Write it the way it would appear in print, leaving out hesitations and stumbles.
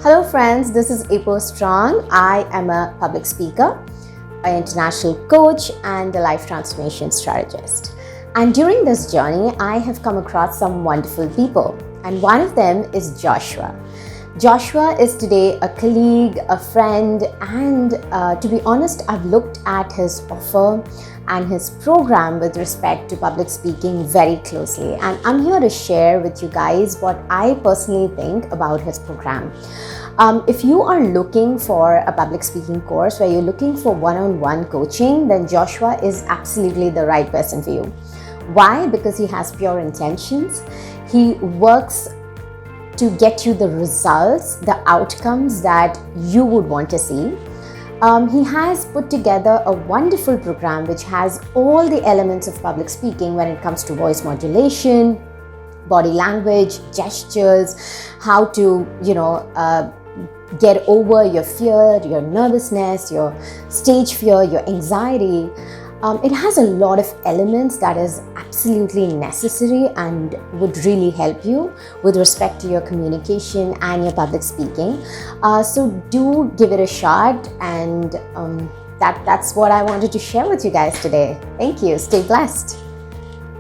Hello friends, this is April Strong. I am a public speaker, an international coach and a life transformation strategist. And during this journey, I have come across some wonderful people. And one of them is Joshua. Joshua is today a colleague, a friend, and to be honest, I've looked at his offer and his program with respect to public speaking very closely. And I'm here to share with you guys what I personally think about his program. If you are looking for a public speaking course where you're looking for one-on-one coaching, then Joshua is absolutely the right person for you. Why? Because he has pure intentions. He works to get you the results, the outcomes that you would want to see. He has put together a wonderful program which has all the elements of public speaking when it comes to voice modulation, body language, gestures, how to, get over your fear, your nervousness, your stage fear, your anxiety. It has a lot of elements that is absolutely necessary and would really help you with respect to your communication and your public speaking. So do give it a shot, and that's what I wanted to share with you guys today. Thank you. Stay blessed.